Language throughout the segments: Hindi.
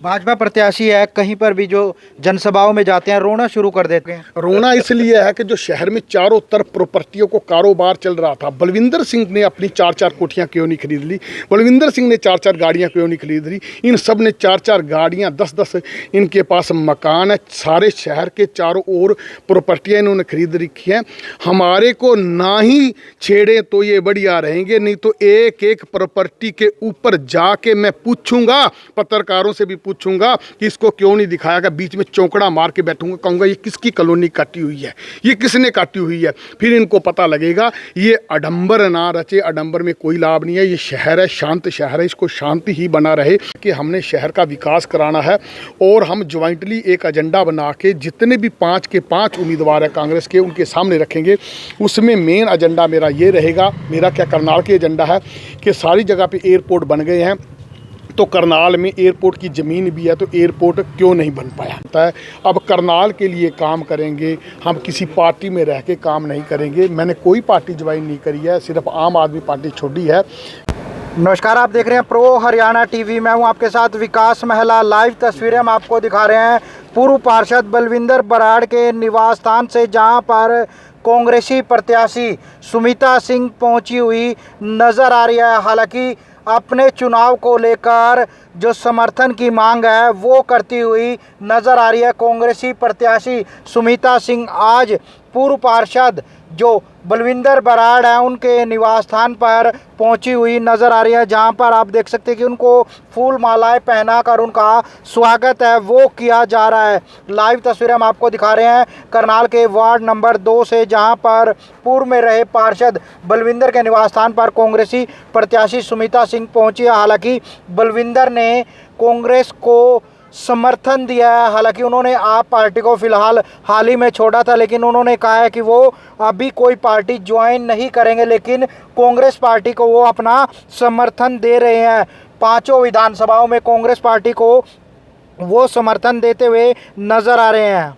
भाजपा प्रत्याशी है, कहीं पर भी जो जनसभाओं में जाते हैं रोना शुरू कर देते हैं। रोना इसलिए है कि जो शहर में चारों तरफ प्रॉपर्टियों को कारोबार चल रहा था, बलविंदर सिंह ने अपनी 4-4 कोठियां क्यों नहीं खरीद ली, बलविंदर सिंह ने 4-4 गाड़ियां क्यों नहीं खरीद ली, इन सब ने 4-4 गाड़ियां 10-10 इनके पास मकान है, सारे शहर के चारों ओर प्रॉपर्टियां इन्होंने खरीद रखी हैं। हमारे को ना ही छेड़े तो ये बढ़िया रहेंगे, नहीं तो एक एक प्रॉपर्टी के ऊपर जाके मैं पूछूंगा, पत्रकारों से भी पूछूंगा कि इसको क्यों नहीं दिखाया गया, बीच में चौंकड़ा मार के बैठूंगा, कहूंगा ये किसकी कॉलोनी काटी हुई है, ये किसने काटी हुई है, फिर इनको पता लगेगा। ये आडंबर ना रचे, आडंबर में कोई लाभ नहीं है। ये शहर है, शांत शहर है, इसको शांति ही बना रहे कि हमने शहर का विकास कराना है। और हम ज्वाइंटली एक एजेंडा बना के जितने भी 5 के 5 उम्मीदवार है कांग्रेस के, उनके सामने रखेंगे। उसमें मेन एजेंडा मेरा ये रहेगा, मेरा क्या करनाल के एजेंडा है कि सारी जगह पे एयरपोर्ट बन गए हैं, तो करनाल में एयरपोर्ट की ज़मीन भी है, तो एयरपोर्ट क्यों नहीं बन पाया है। अब करनाल के लिए काम करेंगे, हम किसी पार्टी में रह के काम नहीं करेंगे। मैंने कोई पार्टी ज्वाइन नहीं करी है, सिर्फ आम आदमी पार्टी छोड़ी है। नमस्कार, आप देख रहे हैं प्रो हरियाणा टीवी। मैं हूं आपके साथ विकास महला। लाइव तस्वीरें हम आपको दिखा रहे हैं पूर्व पार्षद बलविंदर बराड़ के निवास स्थान से, जहां पर कांग्रेसी प्रत्याशी सुमिता सिंह पहुंची हुई नज़र आ रही है। हालांकि अपने चुनाव को लेकर जो समर्थन की मांग है वो करती हुई नज़र आ रही है। कांग्रेसी प्रत्याशी सुमिता सिंह आज पूर्व पार्षद जो बलविंदर बराड़ हैं उनके निवास स्थान पर पहुंची हुई नज़र आ रही है, जहां पर आप देख सकते हैं कि उनको फूल मालाएं पहनाकर उनका स्वागत है वो किया जा रहा है। लाइव तस्वीरें हम आपको दिखा रहे हैं करनाल के वार्ड नंबर 2 से, जहां पर पूर्व में रहे पार्षद बलविंदर के निवास स्थान पर कांग्रेसी प्रत्याशी सुमिता सिंह पहुंची है। हालांकि बलविंदर ने कांग्रेस को समर्थन दिया है। हालांकि उन्होंने आप पार्टी को फिलहाल हाल ही में छोड़ा था, लेकिन उन्होंने कहा है कि वो अभी कोई पार्टी ज्वाइन नहीं करेंगे, लेकिन कांग्रेस पार्टी को वो अपना समर्थन दे रहे हैं। 5 विधानसभाओं में कांग्रेस पार्टी को वो समर्थन देते हुए नज़र आ रहे हैं।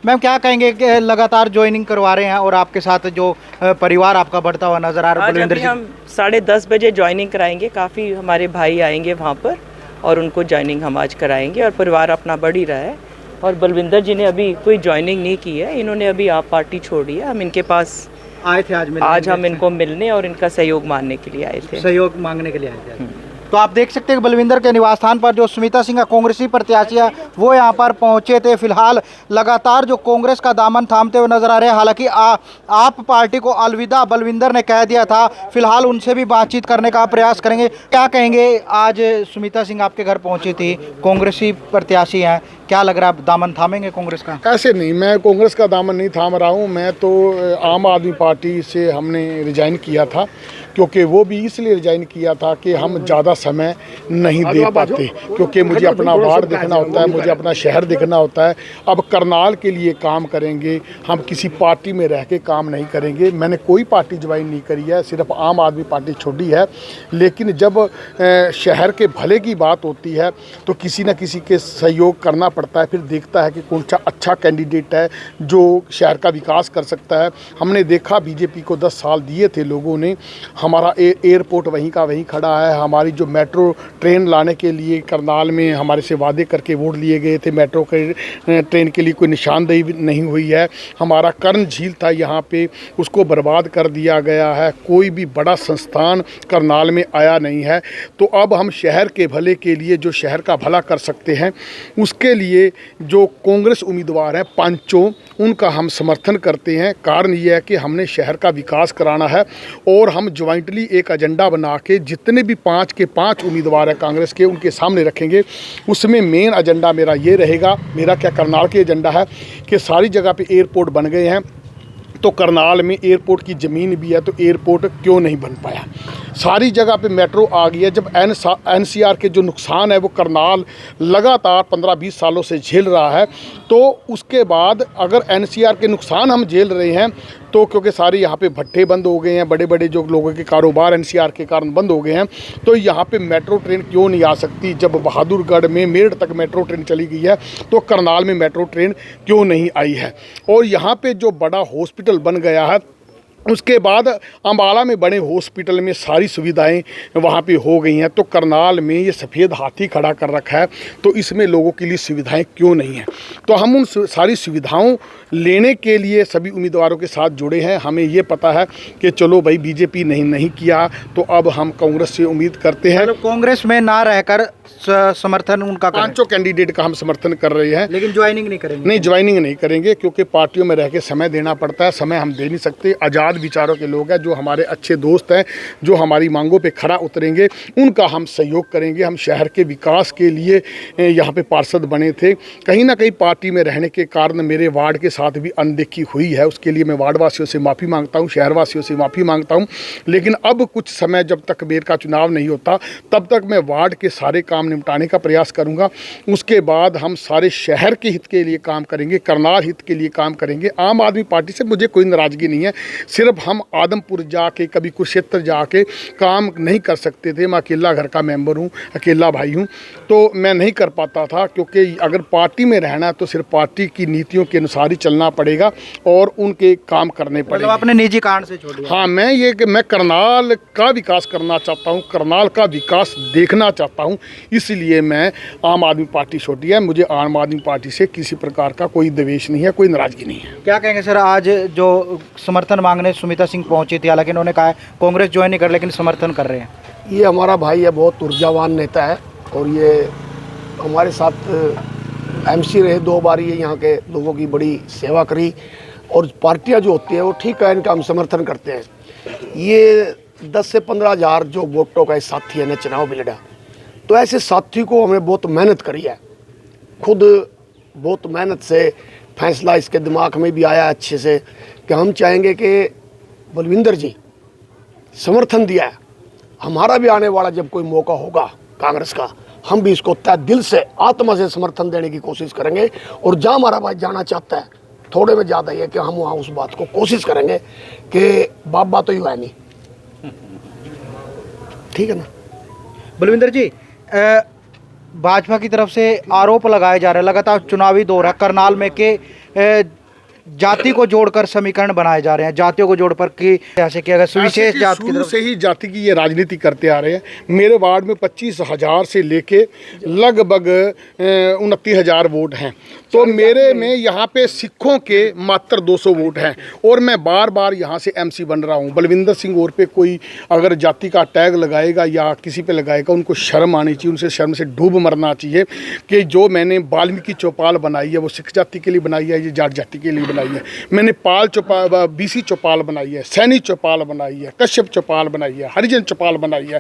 मैम, क्या कहेंगे कि लगातार ज्वाइनिंग करवा रहे हैं और आपके साथ जो परिवार आपका बढ़ता हुआ नज़र आ रहा है? बलविंदर जी, हम 10:30 बजे ज्वाइनिंग कराएंगे। काफ़ी हमारे भाई आएंगे वहाँ पर और उनको ज्वाइनिंग हम आज कराएंगे और परिवार अपना बढ़ ही रहा है। और बलविंदर जी ने अभी कोई ज्वाइनिंग नहीं की है, इन्होंने अभी आप पार्टी छोड़ी है। हम इनके पास आए थे आज हम इनको मिलने और इनका सहयोग मांगने के लिए आए थे, सहयोग मांगने के लिए आए थे। तो आप देख सकते हैं कि बलविंदर के निवास स्थान पर जो सुमिता सिंह कांग्रेसी प्रत्याशी है वो यहाँ पर पहुँचे थे। फिलहाल लगातार जो कांग्रेस का दामन थामते हुए नजर आ रहे हैं। हालांकि आप पार्टी को अलविदा बलविंदर ने कह दिया था, फिलहाल उनसे भी बातचीत करने का प्रयास करेंगे। क्या कहेंगे, आज सुमिता सिंह आपके घर पहुँची थी, कांग्रेसी प्रत्याशी हैं, क्या लग रहा है दामन थामेंगे कांग्रेस का? ऐसे नहीं, मैं कांग्रेस का दामन नहीं थाम रहा हूँ। मैं तो आम आदमी पार्टी से हमने रिजाइन किया था, क्योंकि वो भी इसलिए रिजाइन किया था कि हम ज़्यादा समय नहीं दे पाते, क्योंकि मुझे अपना वार्ड देखना होता है, मुझे अपना शहर देखना होता है। अब करनाल के लिए काम करेंगे, हम किसी पार्टी में रह के काम नहीं करेंगे। मैंने कोई पार्टी ज्वाइन नहीं करी है, सिर्फ आम आदमी पार्टी छोड़ी है। लेकिन जब शहर के भले की बात होती है तो किसी न किसी के सहयोग करना पड़ता है, फिर देखता है कि कौन सा अच्छा कैंडिडेट है जो शहर का विकास कर सकता है। हमने देखा बीजेपी को 10 साल दिए थे लोगों ने, हमारा एयरपोर्ट वहीं का वहीं खड़ा है। हमारी जो मेट्रो ट्रेन लाने के लिए करनाल में हमारे से वादे करके वोट लिए गए थे, मेट्रो के ट्रेन के लिए कोई निशानदेही नहीं हुई है। हमारा कर्ण झील था यहाँ पे, उसको बर्बाद कर दिया गया है। कोई भी बड़ा संस्थान करनाल में आया नहीं है। तो अब हम शहर के भले के लिए, जो शहर का भला कर सकते हैं, उसके लिए जो कांग्रेस उम्मीदवार हैं 5, उनका हम समर्थन करते हैं। कारण ये है कि हमने शहर का विकास कराना है और हम ज्वाइंटली एक एजेंडा बना के जितने भी 5 के 5 उम्मीदवार हैं कांग्रेस के, उनके सामने रखेंगे। उसमें मेन एजेंडा मेरा ये रहेगा, मेरा क्या करनाल के एजेंडा है कि सारी जगह पे एयरपोर्ट बन गए हैं, तो करनाल में एयरपोर्ट की ज़मीन भी है, तो एयरपोर्ट क्यों नहीं बन पाया। सारी जगह पे मेट्रो आ गई है। जब एनसीआर के जो नुकसान है वो करनाल लगातार 15-20 सालों से झेल रहा है, तो उसके बाद अगर एनसीआर के नुकसान हम झेल रहे हैं, तो क्योंकि सारे यहाँ पे भट्टे बंद हो गए हैं, बड़े बड़े जो लोगों के कारोबार एनसीआर के कारण बंद हो गए हैं, तो यहाँ पे मेट्रो ट्रेन क्यों नहीं आ सकती। जब बहादुरगढ़ में मेरठ तक मेट्रो ट्रेन चली गई है, तो करनाल में मेट्रो ट्रेन क्यों नहीं आई है। और यहाँ पे जो बड़ा हॉस्पिटल बन गया है उसके बाद अम्बाला में बड़े हॉस्पिटल में सारी सुविधाएं वहाँ पे हो गई हैं, तो करनाल में ये सफ़ेद हाथी खड़ा कर रखा है, तो इसमें लोगों के लिए सुविधाएं क्यों नहीं हैं। तो हम उन सारी सुविधाओं लेने के लिए सभी उम्मीदवारों के साथ जुड़े हैं। हमें ये पता है कि चलो भाई बीजेपी नहीं किया तो अब हम कांग्रेस से उम्मीद करते हैं। मतलब कांग्रेस में ना रहकर समर्थन उनका करें। 5 कैंडिडेट का हम समर्थन कर रहे हैं, लेकिन ज्वाइनिंग नहीं करेंगे। नहीं, ज्वाइनिंग नहीं करेंगे, क्योंकि पार्टियों में रह के समय देना पड़ता है। समय हम दे नहीं सकते। आज़ाद विचारों के लोग हैं, जो हमारे अच्छे दोस्त हैं, जो हमारी मांगों पे खरा उतरेंगे, उनका हम सहयोग करेंगे। हम शहर के विकास के लिए यहाँ पे पार्षद बने थे। कहीं ना कहीं पार्टी में रहने के कारण मेरे वार्ड के साथ भी अनदेखी हुई है, उसके लिए मैं वार्ड वासियों से माफ़ी मांगता हूँ, शहरवासियों से माफ़ी मांगता हूँ। लेकिन अब कुछ समय जब तक मेयर का चुनाव नहीं होता तब तक मैं वार्ड के सारे काम निपटाने का प्रयास करूंगा। उसके बाद हम सारे शहर के हित के लिए काम करेंगे, करनाल हित के लिए काम करेंगे। आम आदमी पार्टी से मुझे कोई नाराज़गी नहीं है, सिर्फ हम आदमपुर जाके कभी कुरुक्षेत्र जाके काम नहीं कर सकते थे। मैं अकेला घर का मेंबर हूँ, अकेला भाई हूँ, तो मैं नहीं कर पाता था, क्योंकि अगर पार्टी में रहना है तो सिर्फ पार्टी की नीतियों के अनुसार ही चलना पड़ेगा और उनके काम करने पड़ेंगे। मतलब अपने निजी कारण से छोड़ दिया। हाँ, मैं करनाल का विकास करना चाहता हूँ, करनाल का विकास देखना चाहता हूँ, इसलिए मैं आम आदमी पार्टी छोड़ी है। मुझे आम आदमी पार्टी से किसी प्रकार का कोई द्वेष नहीं है, कोई नाराजगी नहीं है। क्या कहेंगे सर, आज जो समर्थन मांगने सुमिता सिंह पहुंची थी, हालांकि उन्होंने कहा है कांग्रेस ज्वाइन नहीं कर, लेकिन समर्थन कर रहे हैं। ये हमारा भाई है, बहुत ऊर्जावान नेता है और ये हमारे साथ एमसी रहे 2 बार। ये यहाँ के लोगों की बड़ी सेवा करी और पार्टियाँ जो होती हैं वो ठीक है, इनका हम समर्थन करते हैं। ये 10 से 15 हज़ार जो वोटों का साथी है ना चुनाव में लड़ा, तो ऐसे साथी को हमने बहुत मेहनत करी है, खुद बहुत मेहनत से फैसला इसके दिमाग में भी आया अच्छे से कि हम चाहेंगे कि बलविंदर जी समर्थन दिया है, हमारा भी आने वाला जब कोई मौका होगा कांग्रेस का, हम भी इसको तय दिल से आत्मा से समर्थन देने की कोशिश करेंगे। और जहाँ हमारा भाई जाना चाहता है, थोड़े में ज़्यादा है कि हम वहाँ उस बात को कोशिश करेंगे कि बाबा तो यूँ है नहीं, ठीक है ना। बलविंदर जी, भाजपा की तरफ से आरोप लगाए जा रहे हैं, लगातार चुनावी दौर है करनाल में कि जाति को जोड़कर समीकरण बनाए जा रहे हैं, जातियों को जोड़कर कि ऐसे कि अगर सुविशेष जात की शुरू तरफ से ही जाति की ये राजनीति करते आ रहे हैं। मेरे वार्ड में 25,000 से लेके लगभग 29,000 वोट हैं, तो मेरे में यहाँ पे सिखों के मात्र 200 वोट हैं और मैं बार बार यहाँ से एमसी बन रहा हूँ। बलविंदर सिंह और पे कोई अगर जाति का टैग लगाएगा या किसी पे लगाएगा, उनको शर्म आनी चाहिए, उनसे शर्म से डूब मरना चाहिए कि जो मैंने वाल्मीकि चौपाल बनाई है वो सिख जाति के लिए बनाई है, ये जाट जाति के लिए बनाई है। मैंने पाल चौपाल, बीसी चौपाल बनाई है, सैनी चौपाल बनाई है, कश्यप चौपाल बनाई है, हरिजन चौपाल बनाई है।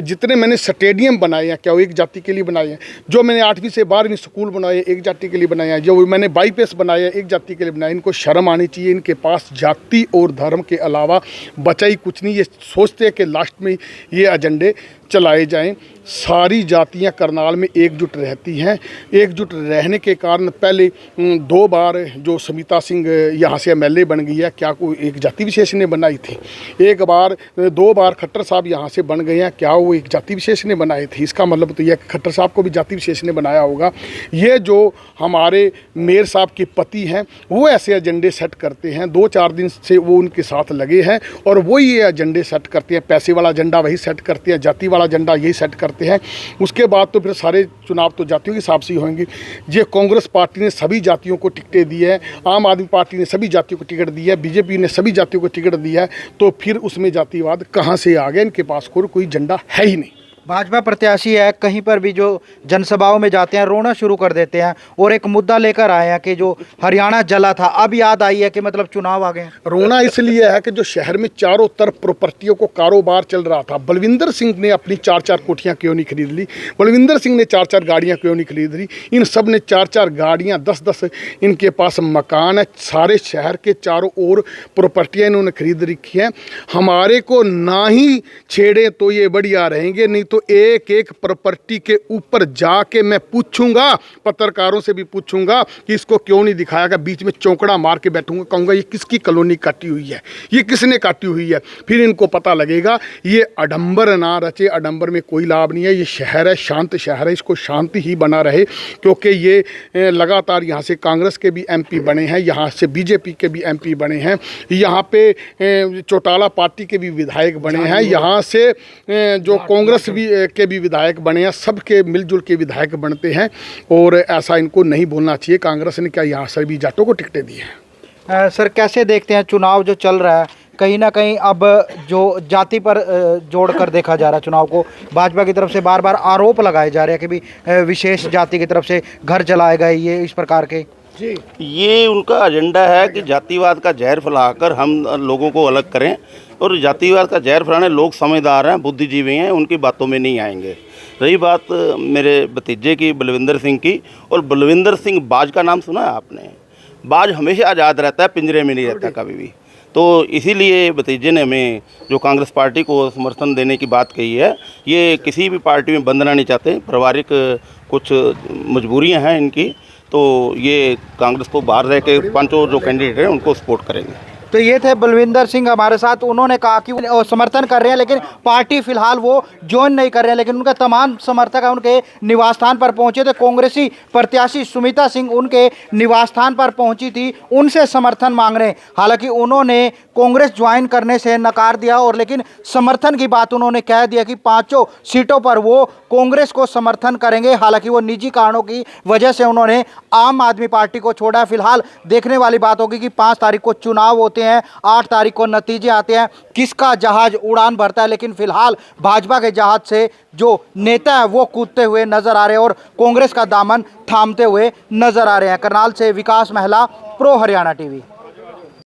जितने मैंने स्टेडियम बनाए हैं क्या वो एक जाति के लिए बनाए हैं? जो मैंने 8वीं से 12वीं स्कूल बनाए एक जाति के लिए बनाए हैं। जो मैंने बाईपास बनाए हैं एक जाति के लिए बनाए। इनको शर्म आनी चाहिए, इनके पास जाति और धर्म के अलावा बचा ही कुछ नहीं। ये सोचते हैं कि लास्ट में ये एजेंडे चलाए जाएं। सारी जातियां करनाल में एकजुट रहती हैं। एकजुट रहने के कारण पहले 2 बार जो सुमिता सिंह यहाँ से एमएलए बन गई है, क्या कोई एक जाति विशेष ने बनाई थी? 2 बार खट्टर साहब यहाँ से बन गए हैं, क्या वो एक जाति विशेष ने बनाए थे? इसका मतलब तो यह कि खट्टर साहब को भी जाति विशेष ने बनाया होगा। ये जो हमारे मेयर साहब के पति हैं वो ऐसे एजेंडे सेट करते हैं। 2-4 दिन से वो उनके साथ लगे हैं और वो ये एजेंडे सेट करते हैं। पैसे वाला एजेंडा वही सेट करते हैं, जाति वाला एजेंडा यही सेट करते हैं। उसके बाद तो फिर सारे चुनाव तो जातियों के हिसाब से ही होंगे। ये कांग्रेस पार्टी ने सभी जातियों को टिकटें दी है, आम आदमी पार्टी ने सभी जातियों को टिकट दी है, बीजेपी ने सभी जातियों को टिकट दिया है, तो फिर उसमें जातिवाद कहाँ से आ गया? इनके पास कोई एजेंडा है ही नहीं। भाजपा प्रत्याशी है, कहीं पर भी जो जनसभाओं में जाते हैं रोना शुरू कर देते हैं और एक मुद्दा लेकर आए हैं कि जो हरियाणा जला था, अब याद आई है कि मतलब चुनाव आ गए। रोना इसलिए है कि जो शहर में चारों तरफ प्रॉपर्टियों को कारोबार चल रहा था, बलविंदर सिंह ने अपनी 4-4 कोठियाँ क्यों नहीं खरीद ली? बलविंदर सिंह ने 4-4 गाड़ियाँ क्यों नहीं खरीद ली? इन सब ने 4-4 गाड़ियाँ, 10-10 इनके पास मकान है। सारे शहर के चारों ओर प्रॉपर्टियाँ इन्होंने खरीद रखी हैं। हमारे को ना ही छेड़े तो ये बढ़िया रहेंगे, नहीं तो एक एक प्रॉपर्टी के ऊपर जाके मैं पूछूंगा, पत्रकारों से भी पूछूंगा कि इसको क्यों नहीं दिखाया गया। बीच में चौंकड़ा मार के बैठूंगा, कहूँगा ये किसकी कॉलोनी काटी हुई है, ये किसने काटी हुई है। फिर इनको पता लगेगा। ये आडंबर ना रचे, आडंबर में कोई लाभ नहीं है। ये शहर है, शांत शहर है, इसको शांति ही बना रहे, क्योंकि ये लगातार यहाँ से कांग्रेस के भी एमपी बने हैं, यहाँ से बीजेपी के भी एमपी बने हैं, यहाँ पे चौटाला पार्टी के भी विधायक बने हैं, यहाँ से जो कांग्रेस भी के भी विधायक बने हैं, सबके मिलजुल के विधायक बनते हैं। और ऐसा इनको नहीं बोलना चाहिए। कांग्रेस ने क्या यहाँ से भी जाटों को टिकटें दी हैं। सर कैसे देखते हैं चुनाव जो चल रहा है, कहीं ना कहीं अब जो जाति पर जोड़कर देखा जा रहा है चुनाव को, भाजपा की तरफ से बार बार आरोप लगाए जा रहे हैं कि भी विशेष जाति की तरफ से घर जलाए गए, ये इस प्रकार के। ये उनका एजेंडा है कि जातिवाद का जहर फैलाकर हम लोगों को अलग करें, और जातिवाद का जहर फैलाने लोग समझदार हैं, बुद्धिजीवी हैं, उनकी बातों में नहीं आएंगे। रही बात मेरे भतीजे की, बलविंदर सिंह की, और बलविंदर सिंह बाज का नाम सुना है आपने? बाज हमेशा आज़ाद रहता है, पिंजरे में नहीं रहता कभी भी। तो इसीलिए भतीजे ने हमें जो कांग्रेस पार्टी को समर्थन देने की बात कही है, ये किसी भी पार्टी में बंधना नहीं चाहते, पारिवारिक कुछ मजबूरियां हैं इनकी, तो ये कांग्रेस को बाहर रह के पांचों जो कैंडिडेट हैं उनको सपोर्ट करेंगे। तो ये थे बलविंदर सिंह हमारे साथ। उन्होंने कहा कि वो समर्थन कर रहे हैं, लेकिन पार्टी फिलहाल वो ज्वाइन नहीं कर रहे हैं, लेकिन उनका तमाम समर्थक उनके निवास स्थान पर पहुंचे थे। कांग्रेसी प्रत्याशी सुमिता सिंह उनके निवास स्थान पर पहुंची थी, उनसे समर्थन मांग रहे हैं। हालांकि उन्होंने कांग्रेस ज्वाइन करने से नकार दिया, और लेकिन समर्थन की बात उन्होंने कह दिया कि 5 सीटों पर वो कांग्रेस को समर्थन करेंगे। हालांकि वो निजी कारणों की वजह से उन्होंने आम आदमी पार्टी को छोड़ा। फिलहाल देखने वाली बात होगी कि 5 तारीख को चुनाव होते हैं, 8 तारीख को नतीजे आते हैं, किसका जहाज उड़ान भरता है। लेकिन फिलहाल भाजपा के जहाज से जो नेता है वो कूदते हुए नजर आ रहे हैं और कांग्रेस का दामन थामते हुए नजर आ रहे हैं। करनाल से विकास महला, प्रो हरियाणा टीवी।